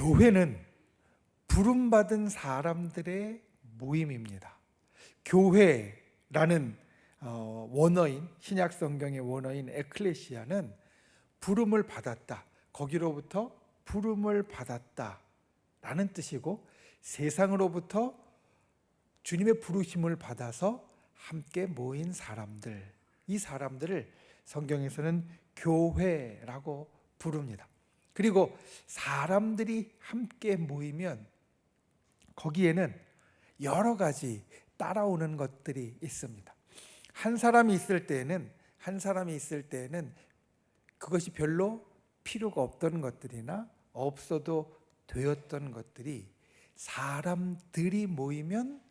교회는 부름받은 사람들의 모임입니다. 교회라는 원어인, 신약 성경의 원어인 에클레시아는 부름을 받았다, 거기로부터 부름을 받았다 라는 뜻이고, 세상으로부터 주님의 부르심을 받아서 함께 모인 사람들, 이 사람들을 성경에서는 교회라고 부릅니다. 그리고 사람들이 함께 모이면 거기에는 여러 가지 따라오는 것들이 있습니다. 한 사람이 있을 때는 그것이 별로 필요가 없던 것들이나 없어도 되었던 것들이 사람들이 모이면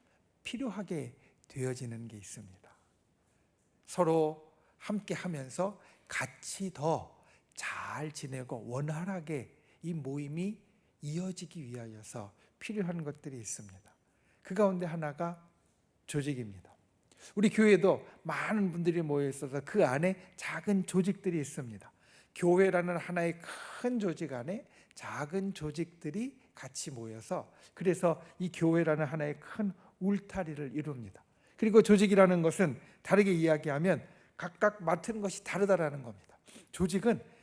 필요하게 되어지는 게 있습니다. 서로 함께 하면서 같이 더 잘 지내고 원활하게 이 모임이 이어지기 위하여서 필요한 것들이 있습니다. 그 가운데 하나가 조직입니다. 우리 교회도 많은 분들이 모여 있어서 그 안에 작은 조직들이 있습니다. 교회라는 하나의 큰 조직 안에 작은 조직들이 같이 모여서, 그래서 이 교회라는 하나의 큰 울타리를 이룹니다. 그리고 조직이라는 것은 다르게 이야기하면 각각 맡은 것이 다르다라는 겁니다. 조직은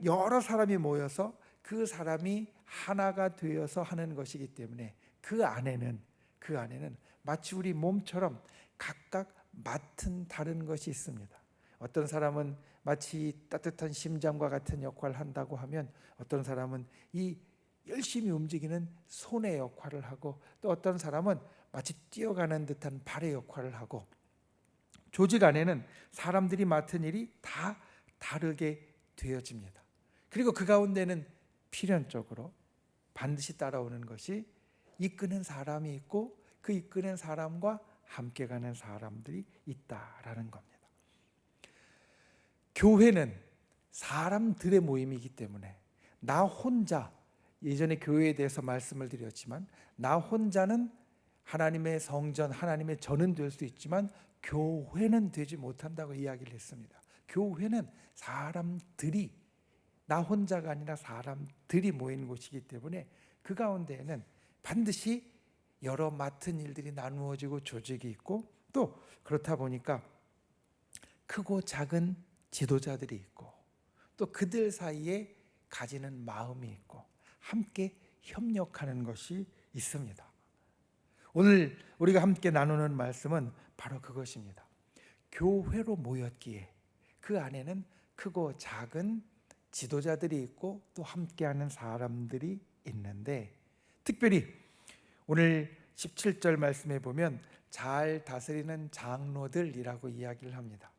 여러 사람이 모여서 그 사람이 하나가 되어서 하는 것이기 때문에 그 안에는 마치 우리 몸처럼 각각 맡은 다른 것이 있습니다. 어떤 사람은 마치 따뜻한 심장과 같은 역할을 한다고 하면, 어떤 사람은 이 열심히 움직이는 손의 역할을 하고, 또 어떤 사람은 마치 뛰어가는 듯한 발의 역할을 하고, 조직 안에는 사람들이 맡은 일이 다 다르게 되어집니다. 그리고 그 가운데는 필연적으로 반드시 따라오는 것이 이끄는 사람이 있고, 그 이끄는 사람과 함께 가는 사람들이 있다라는 겁니다. 교회는 사람들의 모임이기 때문에 나 혼자, 예전에 교회에 대해서 말씀을 드렸지만, 나 혼자는 하나님의 성전, 하나님의 전은 될 수 있지만 교회는 되지 못한다고 이야기를 했습니다. 교회는 사람들이, 나 혼자가 아니라 사람들이 모인 곳이기 때문에 그 가운데에는 반드시 여러 맡은 일들이 나누어지고 조직이 있고, 또 그렇다 보니까 크고 작은 지도자들이 있고, 또 그들 사이에 가지는 마음이 있고 함께 협력하는 것이 있습니다. 오늘 우리가 함께 나누는 말씀은 바로 그것입니다. 교회로 모였기에 그 안에는 크고 작은 지도자들이 있고 또 함께하는 사람들이 있는데, 특별히 오늘 17절 말씀에 보면 잘 다스리는 장로들이라고 이야기를 합니다.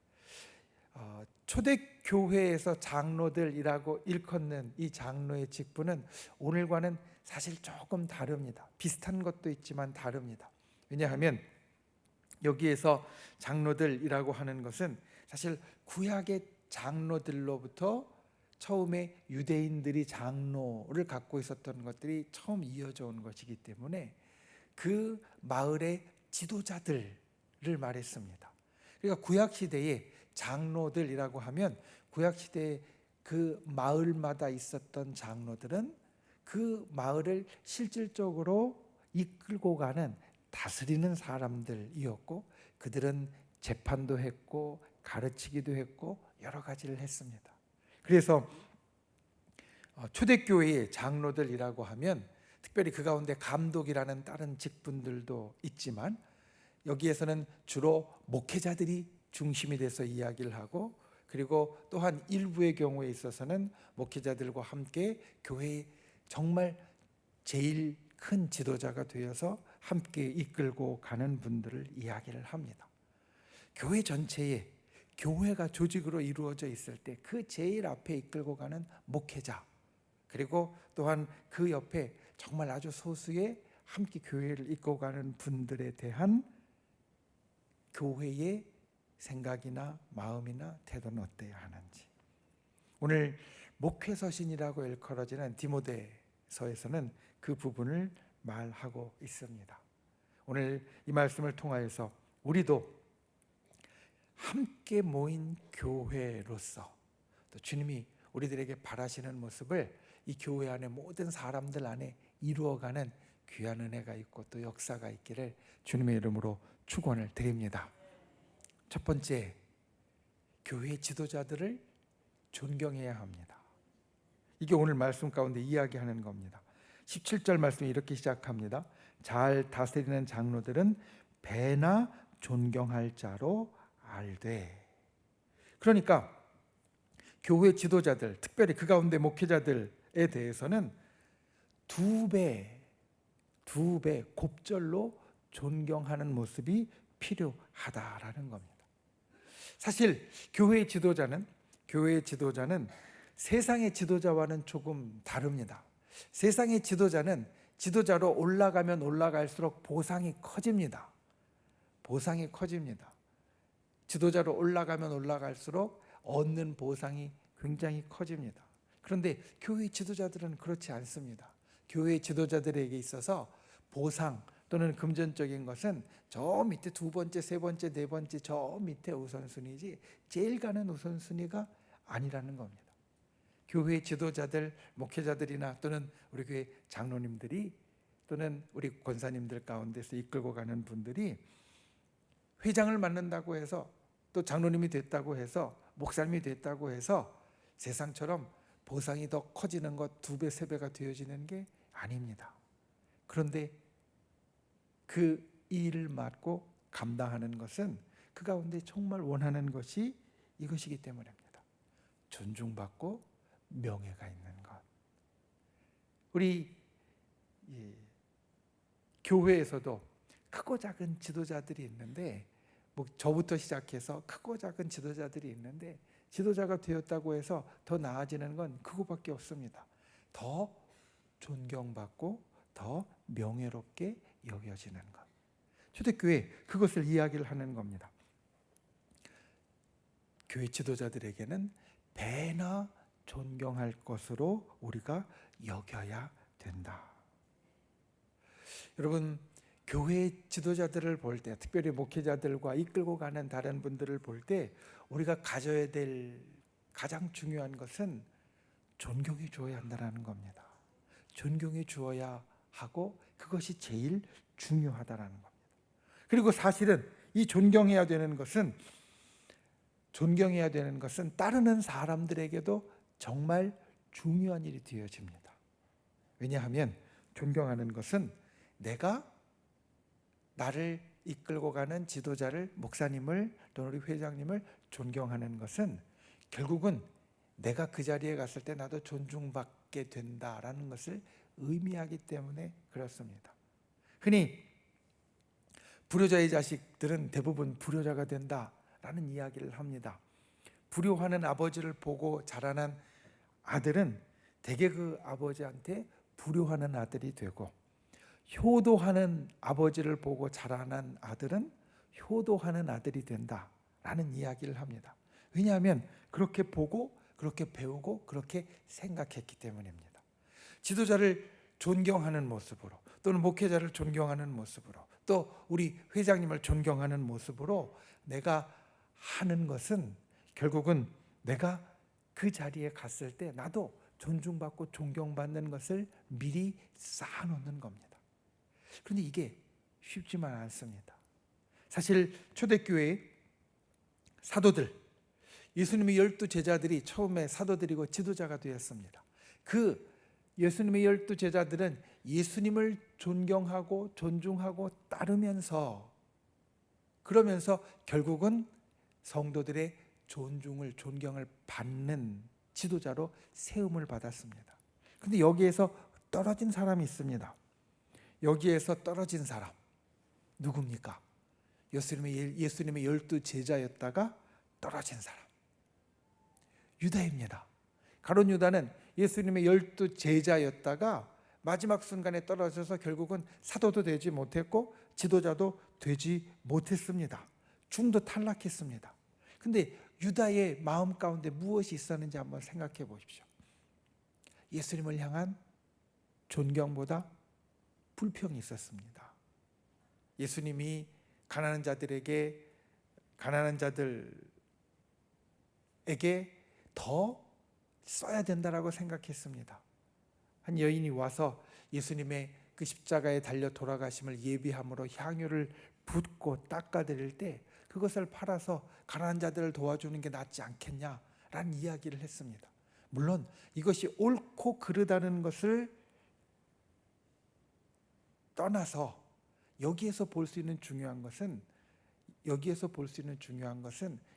초대교회에서 장로들이라고 일컫는 이 장로의 직분은 오늘과는 사실 조금 다릅니다. 비슷한 것도 있지만 다릅니다. 왜냐하면 여기에서 장로들이라고 하는 것은 사실 구약의 장로들로부터 처음에 유대인들이 장로를 갖고 있었던 것들이 처음 이어져 온 것이기 때문에 그 마을의 지도자들을 말했습니다. 그러니까 구약시대에 장로들이라고 하면, 구약시대에 그 마을마다 있었던 장로들은 그 마을을 실질적으로 이끌고 가는, 다스리는 사람들이었고, 그들은 재판도 했고 가르치기도 했고 여러 가지를 했습니다. 그래서 초대교회의 장로들이라고 하면 특별히 그 가운데 감독이라는 다른 직분들도 있지만, 여기에서는 주로 목회자들이 중심이 돼서 이야기를 하고, 그리고 또한 일부의 경우에 있어서는 목회자들과 함께 교회의 정말 제일 큰 지도자가 되어서 함께 이끌고 가는 분들을 이야기를 합니다. 교회 전체에, 교회가 조직으로 이루어져 있을 때 그 제일 앞에 이끌고 가는 목회자, 그리고 또한 그 옆에 정말 아주 소수의 함께 교회를 이끌고 가는 분들에 대한 교회의 생각이나 마음이나 태도는 어때야 하는지, 오늘 목회서신이라고 일컬어지는 디모데서에서는 그 부분을 말하고 있습니다. 오늘 이 말씀을 통하여서 우리도 함께 모인 교회로서 또 주님이 우리들에게 바라시는 모습을 이 교회 안에 모든 사람들 안에 이루어가는 귀한 은혜가 있고 또 역사가 있기를 주님의 이름으로 축원을 드립니다. 첫 번째, 교회 지도자들을 존경해야 합니다. 이게 오늘 말씀 가운데 이야기하는 겁니다. 17절 말씀이 이렇게 시작합니다. 잘 다스리는 장로들은 배나 존경할 자로 알되. 그러니까 교회 지도자들, 특별히 그 가운데 목회자들에 대해서는 두 배 곱절로 존경하는 모습이 필요하다라는 겁니다. 사실 교회의 지도자는 세상의 지도자와는 조금 다릅니다. 세상의 지도자는 지도자로 올라가면 올라갈수록 보상이 커집니다. 지도자로 올라가면 올라갈수록 얻는 보상이 굉장히 커집니다. 그런데 교회 지도자들은 그렇지 않습니다. 교회 지도자들에게 있어서 보상 또는 금전적인 것은 저 밑에 두 번째, 세 번째, 네 번째 저 밑에 우선순위지 제일 가는 우선순위가 아니라는 겁니다. 교회 지도자들, 목회자들이나 또는 우리 교회 장로님들이 또는 우리 권사님들 가운데서 이끌고 가는 분들이 회장을 맡는다고 해서 또 장로님이 됐다고 해서 목사님이 됐다고 해서 세상처럼 보상이 더 커지는 것 두 배, 세 배가 되어지는 게 아닙니다. 그런데 그 일을 맡고 감당하는 것은 그 가운데 정말 원하는 것이 이것이기 때문입니다. 존중받고 명예가 있는 것. 우리 교회에서도 크고 작은 지도자들이 있는데 저부터 시작해서 크고 작은 지도자들이 있는데 지도자가 되었다고 해서 더 나아지는 건 그거밖에 없습니다. 더 존경받고 더 명예롭게 여겨지는 것. 초대교회 그것을 이야기를 하는 겁니다. 교회 지도자들에게는 배나 존경할 것으로 우리가 여겨야 된다. 여러분, 교회 지도자들을 볼 때, 특별히 목회자들과 이끌고 가는 다른 분들을 볼 때 우리가 가져야 될 가장 중요한 것은 존경해 주어야 한다는 겁니다. 존경해 주어야 하고 그것이 제일 중요하다는 겁니다. 그리고 사실은 이 존경해야 되는 것은 따르는 사람들에게도 정말 중요한 일이 되어집니다. 왜냐하면 존경하는 것은 내가 나를 이끌고 가는 지도자를, 목사님을 또는 우리 회장님을 존경하는 것은 결국은 내가 그 자리에 갔을 때 나도 존중받게 된다라는 것을 의미하기 때문에 그렇습니다. 흔히 불효자의 자식들은 대부분 불효자가 된다라는 이야기를 합니다. 불효하는 아버지를 보고 자라난 아들은 대개 그 아버지한테 불효하는 아들이 되고, 효도하는 아버지를 보고 자라난 아들은 효도하는 아들이 된다라는 이야기를 합니다. 왜냐하면 그렇게 보고 그렇게 배우고 그렇게 생각했기 때문입니다. 지도자를 존경하는 모습으로 또는 목회자를 존경하는 모습으로 또 우리 회장님을 존경하는 모습으로 내가 하는 것은 결국은 내가 그 자리에 갔을 때 나도 존중받고 존경받는 것을 미리 쌓아놓는 겁니다. 그런데 이게 쉽지만 않습니다. 사실 초대교회의 사도들, 예수님의 12제자들이 처음에 사도들이고 지도자가 되었습니다. 그 예수님의 12제자들은 예수님을 존경하고 존중하고 따르면서 그러면서 결국은 성도들의 존경을 받는 지도자로 세움을 받았습니다. 그런데 여기에서 떨어진 사람이 있습니다. 여기에서 떨어진 사람 누굽니까? 예수님의 12제자였다가 떨어진 사람 유다입니다. 가룟 유다는 예수님의 12제자였다가 마지막 순간에 떨어져서 결국은 사도도 되지 못했고 지도자도 되지 못했습니다. 중도 탈락했습니다. 근데 유다의 마음 가운데 무엇이 있었는지 한번 생각해 보십시오. 예수님을 향한 존경보다 불평이 있었습니다. 예수님이 가난한 자들에게 더 써야 된다라고 생각했습니다. 한 여인이 와서 예수님의 그 십자가에 달려 돌아가심을 예비함으로 향유를 붓고 닦아드릴 때 그것을 팔아서 가난한 자들을 도와주는 게 낫지 않겠냐라는 이야기를 했습니다. 물론 이것이 옳고 그르다는 것을 떠나서 여기에서 볼 수 있는 중요한 것은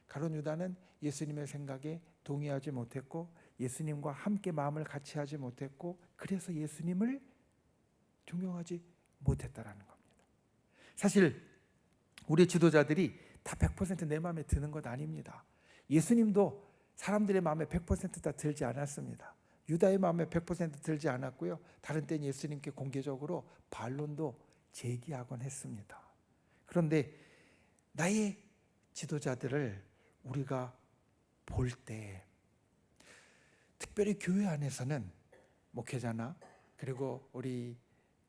가룟 유다는 예수님의 생각에 동의하지 못했고 예수님과 함께 마음을 같이 하지 못했고 그래서 예수님을 존경하지 못했다라는 겁니다. 사실 우리 지도자들이 다 100% 내 마음에 드는 것 아닙니다. 예수님도 사람들의 마음에 100% 다 들지 않았습니다. 유다의 마음에 100% 들지 않았고요. 다른 때는 예수님께 공개적으로 반론도 제기하곤 했습니다. 그런데 나의 지도자들을 우리가 볼 때 특별히 교회 안에서는 목회자나 그리고 우리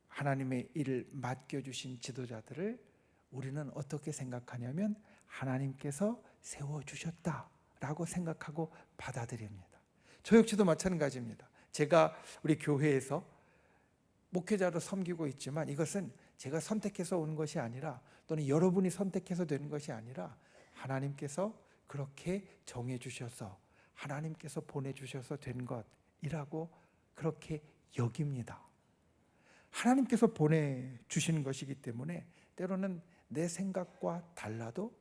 하나님의 일을 맡겨주신 지도자들을 우리는 어떻게 생각하냐면 하나님께서 세워주셨다라고 생각하고 받아들입니다. 저 역시도 마찬가지입니다. 제가 우리 교회에서 목회자로 섬기고 있지만 이것은 제가 선택해서 오는 것이 아니라 또는 여러분이 선택해서 되는 것이 아니라 하나님께서 그렇게 정해주셔서 하나님께서 보내주셔서 된 것이라고 그렇게 여깁니다. 하나님께서 보내주시는 것이기 때문에 때로는 내 생각과 달라도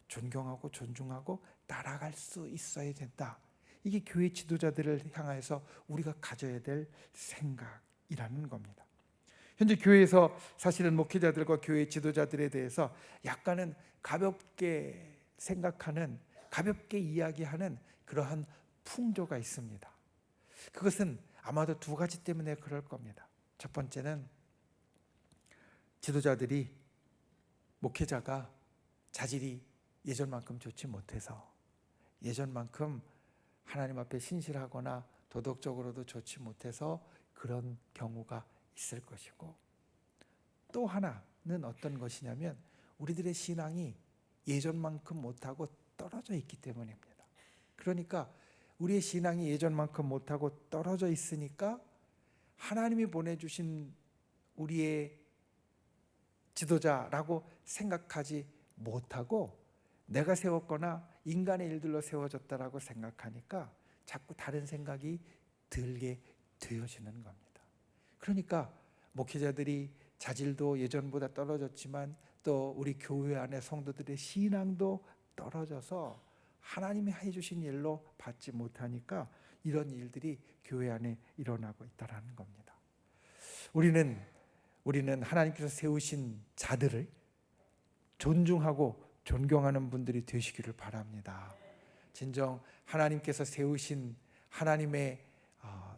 존경하고 존중하고 따라갈 수 있어야 된다. 이게 교회 지도자들을 향해서 우리가 가져야 될 생각이라는 겁니다. 현재 교회에서 사실은 목회자들과 교회 지도자들에 대해서 약간은 가볍게 생각하는, 가볍게 이야기하는 그러한 풍조가 있습니다. 그것은 아마도 두 가지 때문에 그럴 겁니다. 첫 번째는 지도자들이, 목회자가 자질이 예전만큼 좋지 못해서, 예전만큼 하나님 앞에 신실하거나 도덕적으로도 좋지 못해서 그런 경우가 있을 것이고, 또 하나는 어떤 것이냐면 우리들의 신앙이 예전만큼 못하고 떨어져 있기 때문입니다. 그러니까 우리의 신앙이 예전만큼 못하고 떨어져 있으니까 하나님이 보내주신 우리의 지도자라고 생각하지 못하고 내가 세웠거나 인간의 일들로 세워졌다라고 생각하니까 자꾸 다른 생각이 들게 되어지는 겁니다. 그러니까 목회자들이 자질도 예전보다 떨어졌지만 또 우리 교회 안에 성도들의 신앙도 떨어져서 하나님이 해주신 일로 받지 못하니까 이런 일들이 교회 안에 일어나고 있다는 겁니다. 우리는 하나님께서 세우신 자들을 존중하고 존경하는 분들이 되시기를 바랍니다. 진정 하나님께서 세우신 하나님의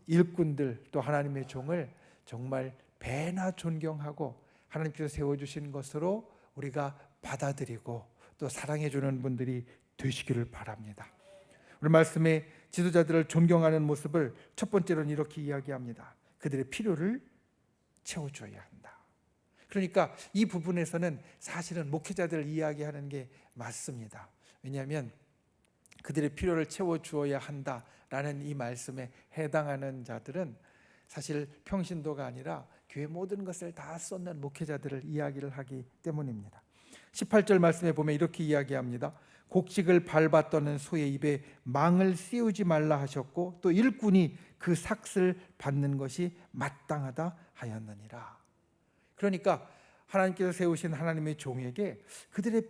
일꾼들 또 하나님의 종을 정말 배나 존경하고 하나님께서 세워주신 것으로 우리가 받아들이고 또 사랑해주는 분들이 되시기를 바랍니다. 오늘 말씀에 지도자들을 존경하는 모습을 첫 번째로는 이렇게 이야기합니다. 그들의 필요를 채워줘야 한다. 그러니까 이 부분에서는 사실은 목회자들을 이야기하는 게 맞습니다. 왜냐하면 그들의 필요를 채워주어야 한다라는 이 말씀에 해당하는 자들은 사실 평신도가 아니라 교회 모든 것을 다 쏟는 목회자들을 이야기를 하기 때문입니다. 18절 말씀에 보면 이렇게 이야기합니다. 곡식을 밟아 떠는 소의 입에 망을 씌우지 말라 하셨고 또 일꾼이 그 삭을 받는 것이 마땅하다 하였느니라. 그러니까 하나님께서 세우신 하나님의 종에게 그들의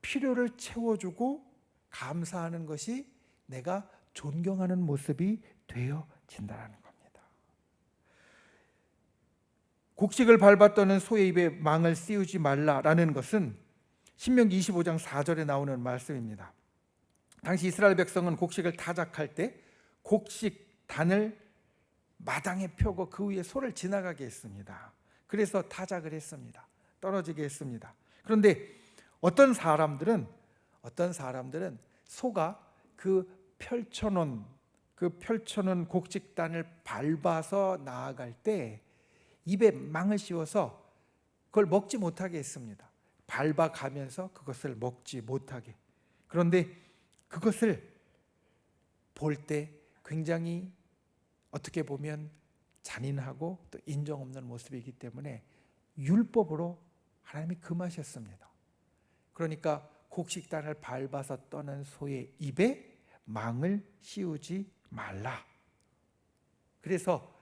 필요를 채워주고 감사하는 것이 내가 존경하는 모습이 되어진다는 겁니다. 곡식을 밟아 떠는 소의 입에 망을 씌우지 말라라는 것은 신명기 25장 4절에 나오는 말씀입니다. 당시 이스라엘 백성은 곡식을 타작할 때 곡식단을 마당에 펴고 그 위에 소를 지나가게 했습니다. 그래서 타작을 했습니다. 떨어지게 했습니다. 그런데 어떤 사람들은 소가 그 펼쳐놓은 곡식단을 밟아서 나아갈 때 입에 망을 씌워서 그걸 먹지 못하게 했습니다. 밟아가면서 그것을 먹지 못하게. 그런데 그것을 볼 때 굉장히 어떻게 보면 잔인하고 또 인정 없는 모습이기 때문에 율법으로 하나님이 금하셨습니다. 그러니까 곡식단을 밟아서 떠는 소의 입에 망을 씌우지 말라. 그래서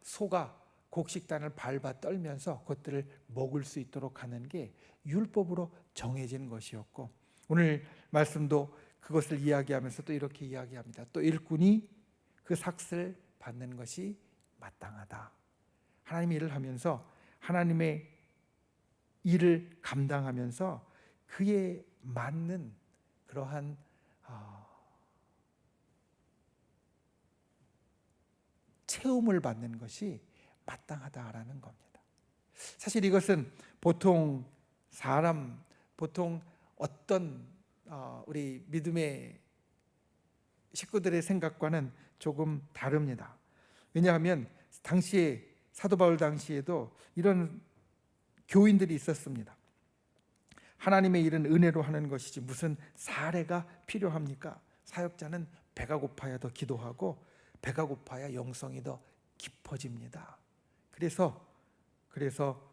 소가 곡식단을 밟아 떨면서 그것들을 먹을 수 있도록 하는 게 율법으로 정해진 것이었고, 오늘 말씀도 그것을 이야기하면서 또 이렇게 이야기합니다. 또 일꾼이 그 삭슬 받는 것이 마땅하다. 하나님의 일을 하면서 하나님의 일을 감당하면서 그에 맞는 그러한 체험을 받는 것이 마땅하다라는 겁니다. 사실 이것은 보통 어떤 우리 믿음의 식구들의 생각과는 조금 다릅니다. 왜냐하면 당시에 사도 바울 당시에도 이런 교인들이 있었습니다. 하나님의 일은 은혜로 하는 것이지 무슨 사례가 필요합니까? 사역자는 배가 고파야 더 기도하고 배가 고파야 영성이 더 깊어집니다. 그래서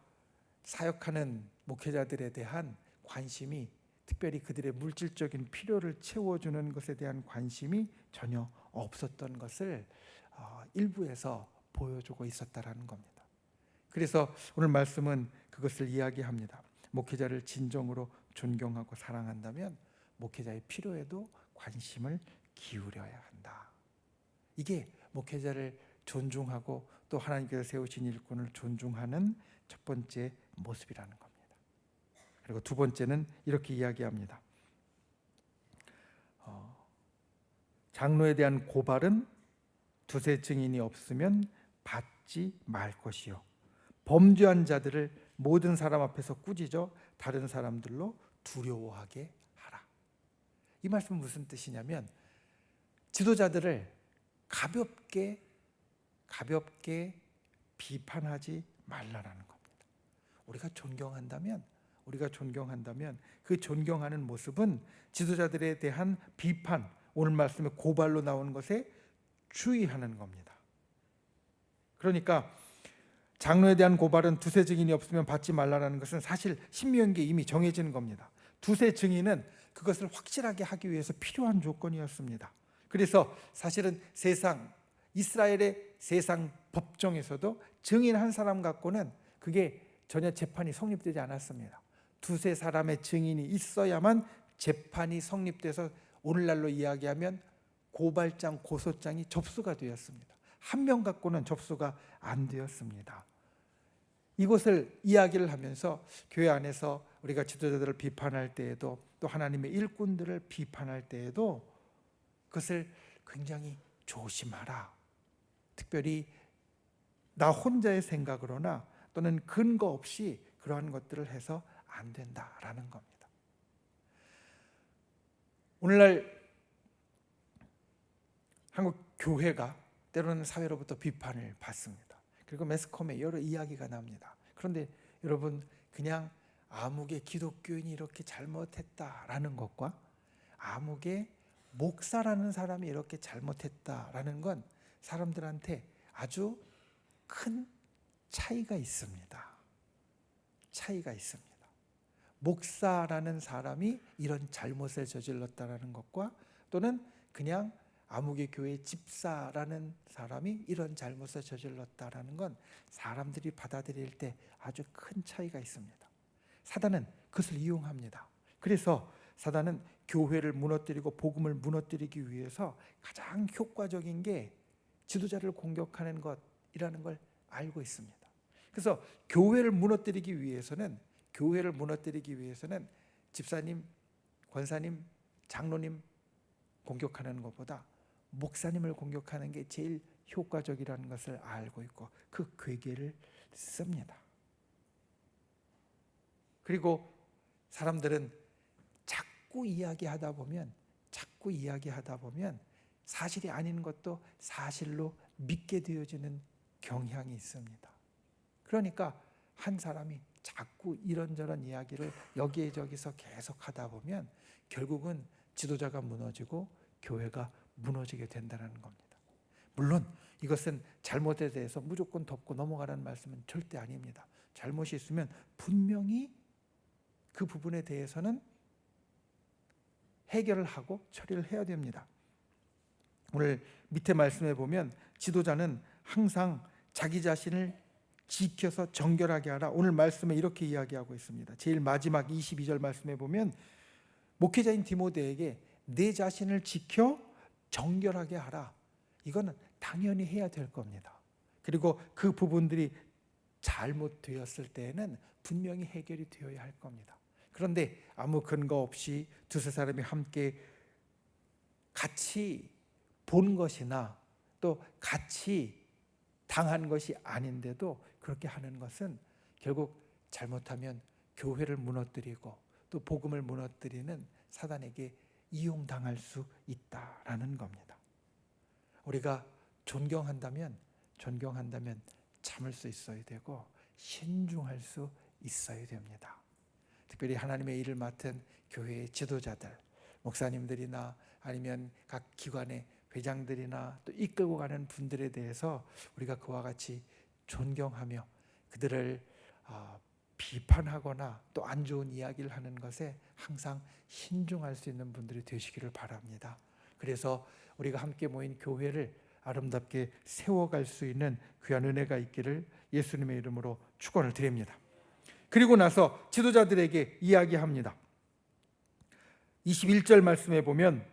사역하는 목회자들에 대한 관심이, 특별히 그들의 물질적인 필요를 채워주는 것에 대한 관심이 전혀 없었던 것을 일부에서 보여주고 있었다라는 겁니다. 그래서 오늘 말씀은 그것을 이야기합니다. 목회자를 진정으로 존경하고 사랑한다면 목회자의 필요에도 관심을 기울여야 한다. 이게 목회자를 존중하고 또 하나님께서 세우신 일꾼을 존중하는 첫 번째 모습이라는 겁니다. 그리고 두 번째는 이렇게 이야기합니다. 장로에 대한 고발은 두세 증인이 없으면 받지 말 것이요, 범죄한 자들을 모든 사람 앞에서 꾸짖어 다른 사람들로 두려워하게 하라. 이 말씀은 무슨 뜻이냐면 지도자들을 가볍게 비판하지 말라라는 겁니다. 우리가 존경한다면 그 존경하는 모습은 지도자들에 대한 비판, 오늘 말씀의 고발로 나오는 것에 주의하는 겁니다. 그러니까 장로에 대한 고발은 두세 증인이 없으면 받지 말라라는 것은 사실 신명기에 이미 정해진 겁니다. 두세 증인은 그것을 확실하게 하기 위해서 필요한 조건이었습니다. 그래서 사실은 이스라엘의 세상 법정에서도 증인 한 사람 갖고는 그게 전혀 재판이 성립되지 않았습니다. 두세 사람의 증인이 있어야만 재판이 성립돼서 오늘날로 이야기하면 고발장, 고소장이 접수가 되었습니다. 한 명 갖고는 접수가 안 되었습니다. 이것을 이야기를 하면서 교회 안에서 우리가 지도자들을 비판할 때에도 또 하나님의 일꾼들을 비판할 때에도 그것을 굉장히 조심하라. 특별히 나 혼자의 생각으로나 또는 근거 없이 그러한 것들을 해서 안 된다라는 겁니다. 오늘날 한국 교회가 때로는 사회로부터 비판을 받습니다. 그리고 매스컴에 여러 이야기가 납니다. 그런데 여러분, 그냥 아무개 기독교인이 이렇게 잘못했다라는 것과 아무개 목사라는 사람이 이렇게 잘못했다라는 건 사람들한테 아주 큰 차이가 있습니다. 목사라는 사람이 이런 잘못을 저질렀다라는 것과 또는 그냥 아무개 교회 집사라는 사람이 이런 잘못을 저질렀다라는 건 사람들이 받아들일 때 아주 큰 차이가 있습니다. 사단은 그것을 이용합니다. 그래서 사단은 교회를 무너뜨리고 복음을 무너뜨리기 위해서 가장 효과적인 게 지도자를 공격하는 것이라는 걸 알고 있습니다. 그래서 교회를 무너뜨리기 위해서는 집사님, 권사님, 장로님 공격하는 것보다 목사님을 공격하는 게 제일 효과적이라는 것을 알고 있고 그 괴계를 씁니다. 그리고 사람들은 자꾸 이야기하다 보면 사실이 아닌 것도 사실로 믿게 되어지는 경향이 있습니다. 그러니까 한 사람이 자꾸 이런저런 이야기를 여기저기서 계속 하다 보면 결국은 지도자가 무너지고 교회가 무너지게 된다는 겁니다. 물론 이것은 잘못에 대해서 무조건 덮고 넘어가라는 말씀은 절대 아닙니다. 잘못이 있으면 분명히 그 부분에 대해서는 해결을 하고 처리를 해야 됩니다. 오늘 밑에 말씀에 보면 지도자는 항상 자기 자신을 지켜서 정결하게 하라. 오늘 말씀에 이렇게 이야기하고 있습니다. 제일 마지막 22절 말씀에 보면 목회자인 디모데에게 내 자신을 지켜 정결하게 하라. 이거는 당연히 해야 될 겁니다. 그리고 그 부분들이 잘못되었을 때에는 분명히 해결이 되어야 할 겁니다. 그런데 아무 근거 없이 두세 사람이 함께 같이 본 것이나 또 같이 당한 것이 아닌데도 그렇게 하는 것은 결국 잘못하면 교회를 무너뜨리고 또 복음을 무너뜨리는 사단에게 이용당할 수 있다라는 겁니다. 우리가 존경한다면 참을 수 있어야 되고 신중할 수 있어야 됩니다. 특별히 하나님의 일을 맡은 교회의 지도자들, 목사님들이나 아니면 각 기관의 회장들이나 또 이끌고 가는 분들에 대해서 우리가 그와 같이 존경하며 그들을 비판하거나 또 안 좋은 이야기를 하는 것에 항상 신중할 수 있는 분들이 되시기를 바랍니다. 그래서 우리가 함께 모인 교회를 아름답게 세워갈 수 있는 귀한 은혜가 있기를 예수님의 이름으로 축원을 드립니다. 그리고 나서 지도자들에게 이야기합니다. 21절 말씀에 보면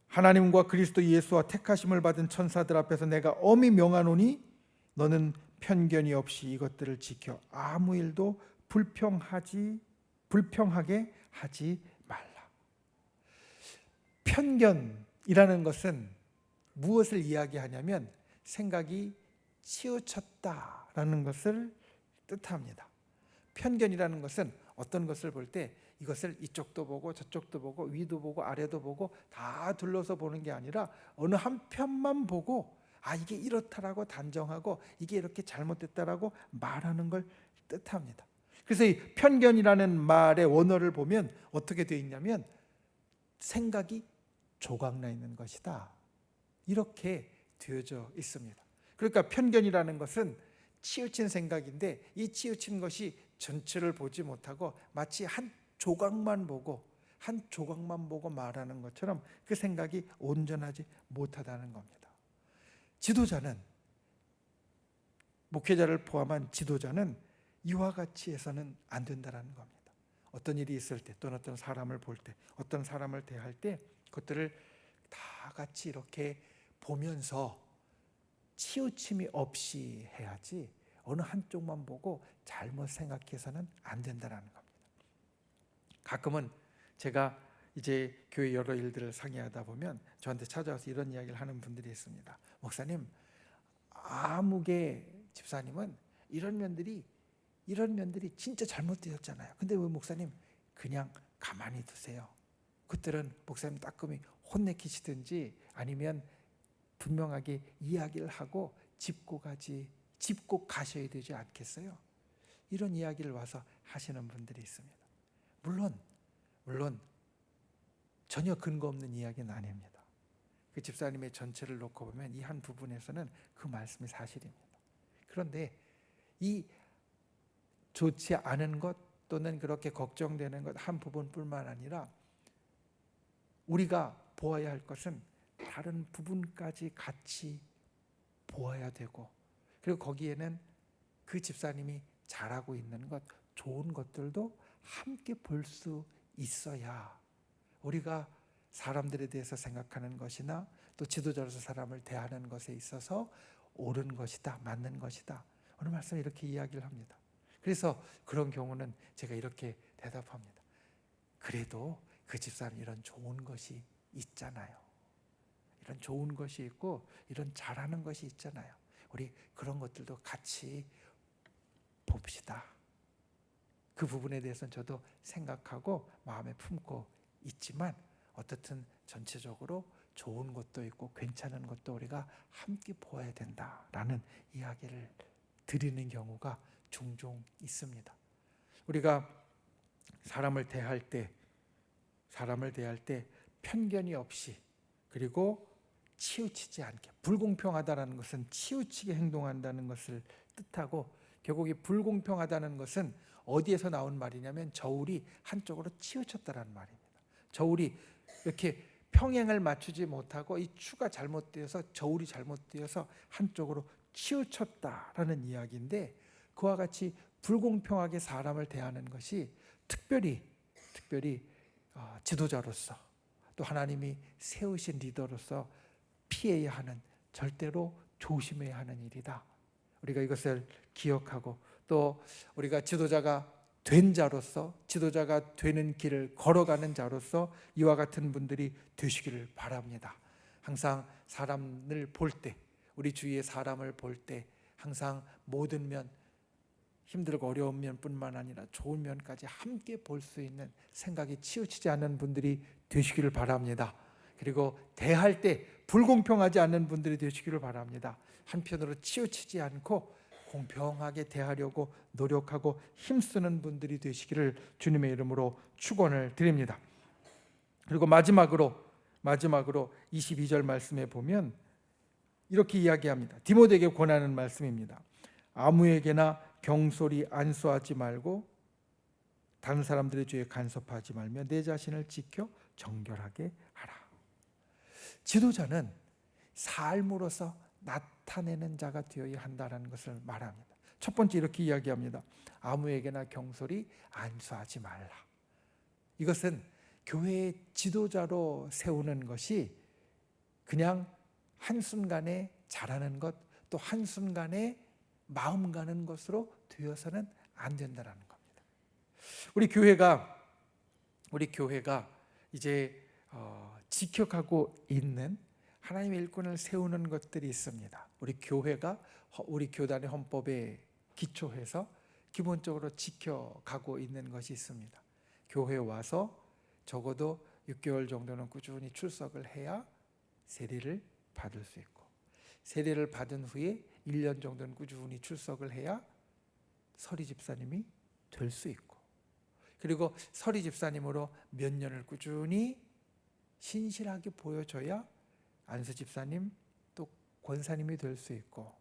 하나님과 그리스도 예수와 택하심을 받은 천사들 앞에서 내가 엄히 명하노니 너는 편견이 없이 이것들을 지켜 아무 일도 불평하게 하지 말라. 편견이라는 것은 무엇을 이야기하냐면 생각이 치우쳤다라는 것을 뜻합니다. 편견이라는 것은 어떤 것을 볼 때 이것을 이쪽도 보고 저쪽도 보고 위도 보고 아래도 보고 다 둘러서 보는 게 아니라 어느 한 편만 보고 이게 이렇다라고 단정하고 이게 이렇게 잘못됐다라고 말하는 걸 뜻합니다. 그래서 이 편견이라는 말의 원어를 보면 어떻게 되어 있냐면 생각이 조각나 있는 것이다, 이렇게 되어져 있습니다. 그러니까 편견이라는 것은 치우친 생각인데 이 치우친 것이 전체를 보지 못하고 마치 한 조각만 보고 말하는 것처럼 그 생각이 온전하지 못하다는 겁니다. 지도자는, 목회자를 포함한 지도자는 이와 같이 해서는 안 된다는 겁니다. 어떤 일이 있을 때 또는 어떤 사람을 볼 때 어떤 사람을 대할 때 그것들을 다 같이 이렇게 보면서 치우침이 없이 해야지 어느 한쪽만 보고 잘못 생각해서는 안 된다는 겁니다. 가끔은 제가 이제 교회 여러 일들을 상의하다 보면 저한테 찾아와서 이런 이야기를 하는 분들이 있습니다. 목사님, 아무개 집사님은 이런 면들이 진짜 잘못되었잖아요. 근데 왜 목사님 그냥 가만히 두세요? 그때는 목사님 따끔히 혼내키시든지 아니면 분명하게 이야기를 하고 짚고 가셔야 되지 않겠어요? 이런 이야기를 와서 하시는 분들이 있습니다. 물론 전혀 근거 없는 이야기는 아닙니다. 그 집사님의 전체를 놓고 보면 이 한 부분에서는 그 말씀이 사실입니다. 그런데 이 좋지 않은 것 또는 그렇게 걱정되는 것 한 부분뿐만 아니라 우리가 보아야 할 것은 다른 부분까지 같이 보아야 되고, 그리고 거기에는 그 집사님이 잘하고 있는 것, 좋은 것들도 함께 볼 수 있어야 우리가 사람들에 대해서 생각하는 것이나 또 지도자로서 사람을 대하는 것에 있어서 옳은 것이다, 맞는 것이다. 오늘 말씀에 이렇게 이야기를 합니다. 그래서 그런 경우는 제가 이렇게 대답합니다. 그래도 그 집사람 이런 좋은 것이 있잖아요. 이런 좋은 것이 있고 이런 잘하는 것이 있잖아요. 우리 그런 것들도 같이 봅시다. 그 부분에 대해서는 저도 생각하고 마음에 품고 있지만 어떻든 전체적으로 좋은 것도 있고 괜찮은 것도 우리가 함께 보아야 된다라는 이야기를 드리는 경우가 종종 있습니다. 우리가 사람을 대할 때 편견이 없이 그리고 치우치지 않게, 불공평하다는 것은 치우치게 행동한다는 것을 뜻하고, 결국 이 불공평하다는 것은 어디에서 나온 말이냐면 저울이 한쪽으로 치우쳤다는 말입니다. 저울이 이렇게 평행을 맞추지 못하고 이 추가 잘못되어서 저울이 잘못되어서 한쪽으로 치우쳤다라는 이야기인데, 그와 같이 불공평하게 사람을 대하는 것이 특별히 지도자로서 또 하나님이 세우신 리더로서 피해야 하는, 절대로 조심해야 하는 일이다. 우리가 이것을 기억하고, 또 우리가 지도자가 된 자로서, 지도자가 되는 길을 걸어가는 자로서 이와 같은 분들이 되시기를 바랍니다. 항상 사람을 볼 때, 우리 주위의 사람을 볼 때 항상 모든 면, 힘들고 어려운 면뿐만 아니라 좋은 면까지 함께 볼 수 있는 생각이 치우치지 않는 분들이 되시기를 바랍니다. 그리고 대할 때 불공평하지 않는 분들이 되시기를 바랍니다. 한편으로 치우치지 않고 공평하게 대하려고 노력하고 힘쓰는 분들이 되시기를 주님의 이름으로 축원을 드립니다. 그리고 마지막으로 22절 말씀에 보면 이렇게 이야기합니다. 디모데에게 권하는 말씀입니다. 아무에게나 경솔히 안수하지 말고 다른 사람들의 죄에 간섭하지 말며 내 자신을 지켜 정결하게 하라. 지도자는 삶으로서 나타내는 자가 되어야 한다는 것을 말합니다. 첫 번째 이렇게 이야기합니다. 아무에게나 경솔히 안수하지 말라. 이것은 교회의 지도자로 세우는 것이 그냥 한순간에 잘하는 것, 또 한순간에 마음 가는 것으로 되어서는 안 된다는 겁니다. 우리 교회가 이제 지켜가고 있는 하나님의 일꾼을 세우는 것들이 있습니다. 우리 교회가 우리 교단의 헌법에 기초해서 기본적으로 지켜가고 있는 것이 있습니다. 교회에 와서 적어도 6개월 정도는 꾸준히 출석을 해야 세례를 받을 수 있고, 세례를 받은 후에 1년 정도는 꾸준히 출석을 해야 서리 집사님이 될 수 있고, 그리고 서리 집사님으로 몇 년을 꾸준히 신실하게 보여줘야 안수 집사님 또 권사님이 될 수 있고,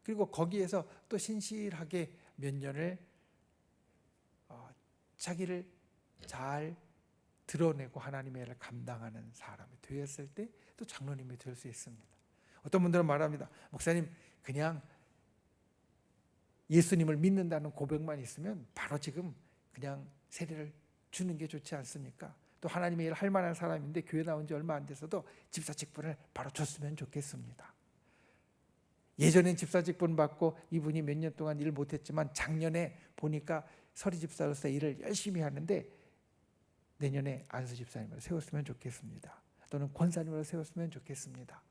그리고 거기에서 또 신실하게 몇 년을 자기를 잘 드러내고 하나님의 일을 감당하는 사람이 되었을 때 또 장로님이 될 수 있습니다. 어떤 분들은 말합니다. 목사님, 그냥 예수님을 믿는다는 고백만 있으면 바로 지금 그냥 세례를 주는 게 좋지 않습니까? 또 하나님의 일을 할 만한 사람인데 교회 나온 지 얼마 안 돼서도 집사 직분을 바로 줬으면 좋겠습니다. 예전엔 집사 직분 받고 이분이 몇 년 동안 일 못했지만 작년에 보니까 서리 집사로서 일을 열심히 하는데 내년에 안수 집사님을 세웠으면 좋겠습니다. 또는 권사님을 세웠으면 좋겠습니다.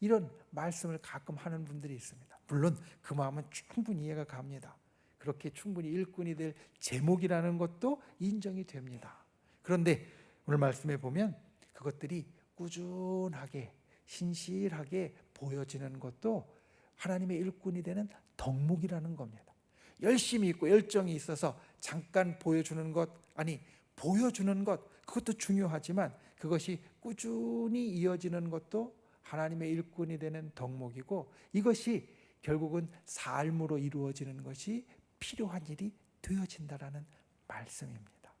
이런 말씀을 가끔 하는 분들이 있습니다. 물론 그 마음은 충분히 이해가 갑니다. 그렇게 충분히 일꾼이 될 제목이라는 것도 인정이 됩니다. 그런데 오늘 말씀에 보면 그것들이 꾸준하게 신실하게 보여지는 것도 하나님의 일꾼이 되는 덕목이라는 겁니다. 열심히 있고 열정이 있어서 잠깐 보여주는 것, 아니 보여주는 것, 그것도 중요하지만 그것이 꾸준히 이어지는 것도 하나님의 일꾼이 되는 덕목이고, 이것이 결국은 삶으로 이루어지는 것이 필요한 일이 되어진다라는 말씀입니다.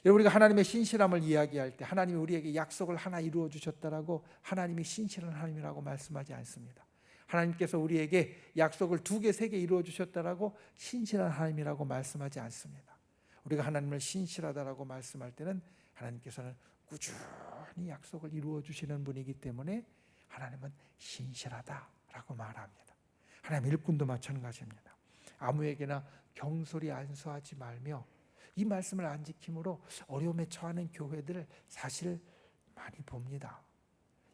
여러분, 우리가 하나님의 신실함을 이야기할 때 하나님이 우리에게 약속을 하나 이루어 주셨다라고 하나님이 신실한 하나님이라고 말씀하지 않습니다. 하나님께서 우리에게 약속을 2개, 3개 이루어 주셨다라고 신실한 하나님이라고 말씀하지 않습니다. 우리가 하나님을 신실하다라고 말씀할 때는 하나님께서는 꾸준히 약속을 이루어 주시는 분이기 때문에 하나님은 신실하다라고 말합니다. 하나님 일꾼도 마찬가지입니다. 아무에게나 경솔히 안수하지 말며, 이 말씀을 안 지킴으로 어려움에 처하는 교회들을 사실 많이 봅니다.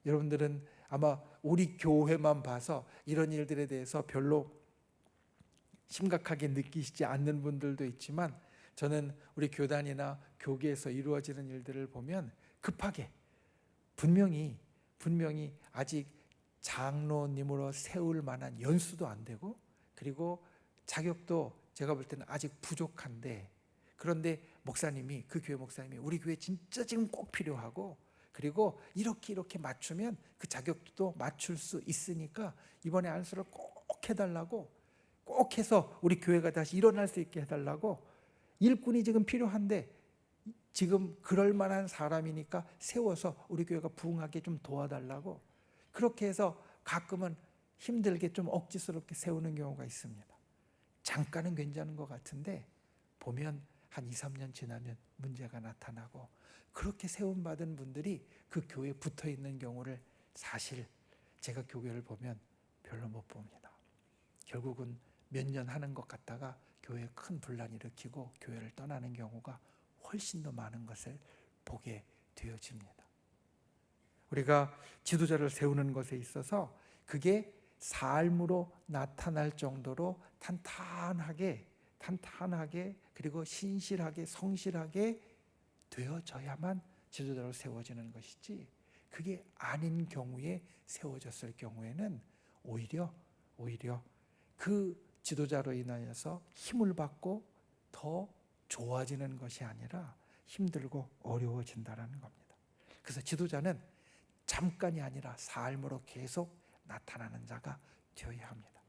여러분들은 아마 우리 교회만 봐서 이런 일들에 대해서 별로 심각하게 느끼시지 않는 분들도 있지만, 저는 우리 교단이나 교계에서 이루어지는 일들을 보면 급하게 분명히 아직 장로님으로 세울 만한 연수도 안 되고, 그리고 자격도 제가 볼 때는 아직 부족한데, 그런데 목사님이, 그 교회 목사님이 우리 교회 진짜 지금 꼭 필요하고, 그리고 이렇게 맞추면 그 자격도 맞출 수 있으니까 이번에 안수를 꼭 해달라고, 꼭 해서 우리 교회가 다시 일어날 수 있게 해달라고. 일꾼이 지금 필요한데 지금 그럴 만한 사람이니까 세워서 우리 교회가 부흥하게 좀 도와달라고. 그렇게 해서 가끔은 힘들게 좀 억지스럽게 세우는 경우가 있습니다. 잠깐은 괜찮은 것 같은데 보면 한 2, 3년 지나면 문제가 나타나고, 그렇게 세움받은 분들이 그 교회에 붙어 있는 경우를 사실 제가 교회를 보면 별로 못 봅니다. 결국은 몇 년 하는 것 같다가 교회에 큰 분란을 일으키고 교회를 떠나는 경우가 훨씬 더 많은 것을 보게 되어집니다. 우리가 지도자를 세우는 것에 있어서 그게 삶으로 나타날 정도로 탄탄하게 그리고 신실하게 성실하게 되어져야만 지도자로 세워지는 것이지, 그게 아닌 경우에 세워졌을 경우에는 오히려 그 지도자로 인하여서 힘을 받고 더 좋아지는 것이 아니라 힘들고 어려워진다는 겁니다. 그래서 지도자는 잠깐이 아니라 삶으로 계속 나타나는 자가 되어야 합니다.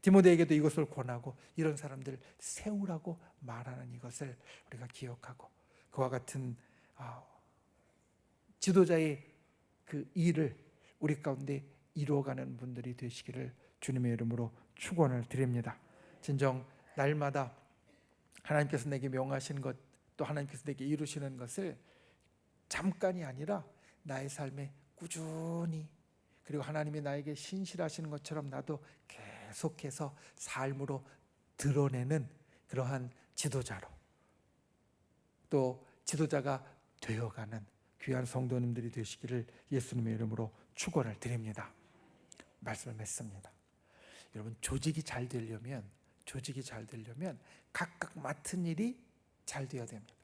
디모데에게도 이것을 권하고 이런 사람들을 세우라고 말하는 이것을 우리가 기억하고, 그와 같은 지도자의 그 일을 우리 가운데 이루어가는 분들이 되시기를 주님의 이름으로 축원을 드립니다. 진정 날마다 하나님께서 내게 명하신 것, 또 하나님께서 내게 이루시는 것을 잠깐이 아니라 나의 삶에 꾸준히, 그리고 하나님이 나에게 신실하시는 것처럼 나도 계속해서 삶으로 드러내는 그러한 지도자로, 또 지도자가 되어가는 귀한 성도님들이 되시기를 예수님의 이름으로 축원을 드립니다. 말씀을 맺습니다. 여러분, 조직이 잘 되려면 각각 맡은 일이 잘 되어야 됩니다.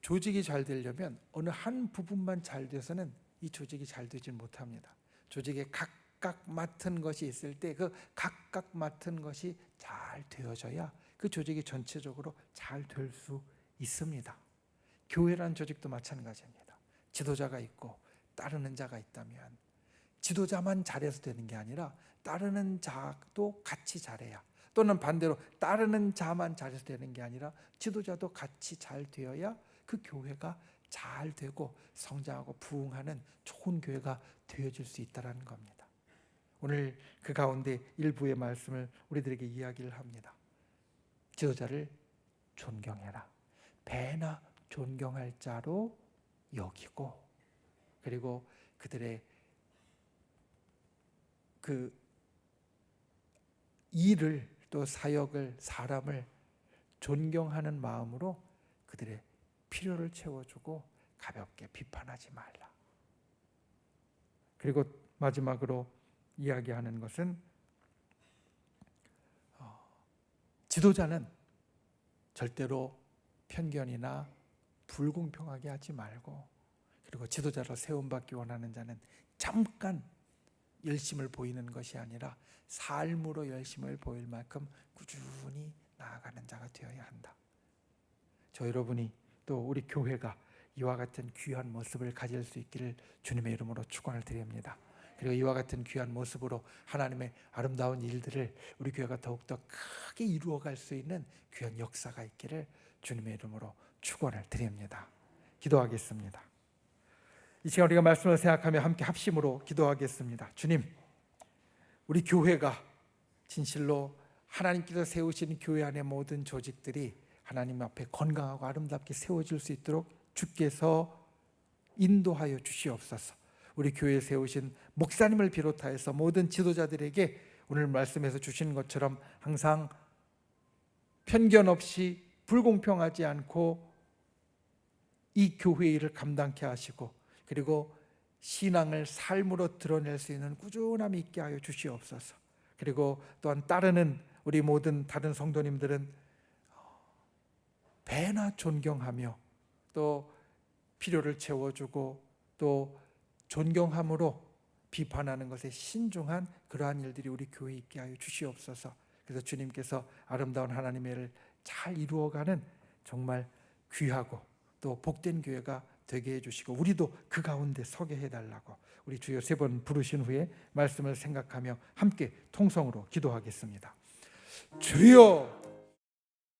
조직이 잘 되려면 어느 한 부분만 잘 돼서는 이 조직이 잘 되지 못합니다. 조직에 각각 맡은 것이 있을 때 그 각각 맡은 것이 잘 되어져야 그 조직이 전체적으로 잘 될 수 있습니다. 교회라는 조직도 마찬가지입니다. 지도자가 있고 따르는 자가 있다면 지도자만 잘해서 되는 게 아니라 따르는 자도 같이 잘해야, 또는 반대로 따르는 자만 잘해서 되는 게 아니라 지도자도 같이 잘 되어야 그 교회가 잘 되고 성장하고 부흥하는 좋은 교회가 되어질 수 있다는 겁니다. 오늘 그 가운데 일부의 말씀을 우리들에게 이야기를 합니다. 지도자를 존경해라. 배나 존경할 자로 여기고, 그리고 그들의 그 일을, 또 사역을, 사람을 존경하는 마음으로 그들의 필요를 채워주고 가볍게 비판하지 말라. 그리고 마지막으로 이야기하는 것은 지도자는 절대로 편견이나 불공평하게 하지 말고, 그리고 지도자로 세움받기 원하는 자는 잠깐 열심을 보이는 것이 아니라 삶으로 열심을 보일 만큼 꾸준히 나아가는 자가 되어야 한다. 저 여러분이, 또 우리 교회가 이와 같은 귀한 모습을 가질 수 있기를 주님의 이름으로 축원을 드립니다. 그리고 이와 같은 귀한 모습으로 하나님의 아름다운 일들을 우리 교회가 더욱더 크게 이루어갈 수 있는 귀한 역사가 있기를 주님의 이름으로 축원을 드립니다. 기도하겠습니다. 이 시간 우리가 말씀을 생각하며 함께 합심으로 기도하겠습니다. 주님, 우리 교회가 진실로 하나님께서 세우신 교회 안의 모든 조직들이 하나님 앞에 건강하고 아름답게 세워질 수 있도록 주께서 인도하여 주시옵소서. 우리 교회에 세우신 목사님을 비롯하여서 모든 지도자들에게 오늘 말씀에서 주신 것처럼 항상 편견 없이 불공평하지 않고 이 교회의 일을 감당케 하시고, 그리고 신앙을 삶으로 드러낼 수 있는 꾸준함이 있게 하여 주시옵소서. 그리고 또한 따르는 우리 모든 다른 성도님들은 배나 존경하며 또 필요를 채워주고 또 존경함으로 비판하는 것에 신중한 그러한 일들이 우리 교회에 있게 하여 주시옵소서. 그래서 주님께서 아름다운 하나님의 일을 잘 이루어가는 정말 귀하고 또 복된 교회가 되게 해주시고 우리도 그 가운데 서게 해달라고 우리 주여 3번 부르신 후에 말씀을 생각하며 함께 통성으로 기도하겠습니다. 주여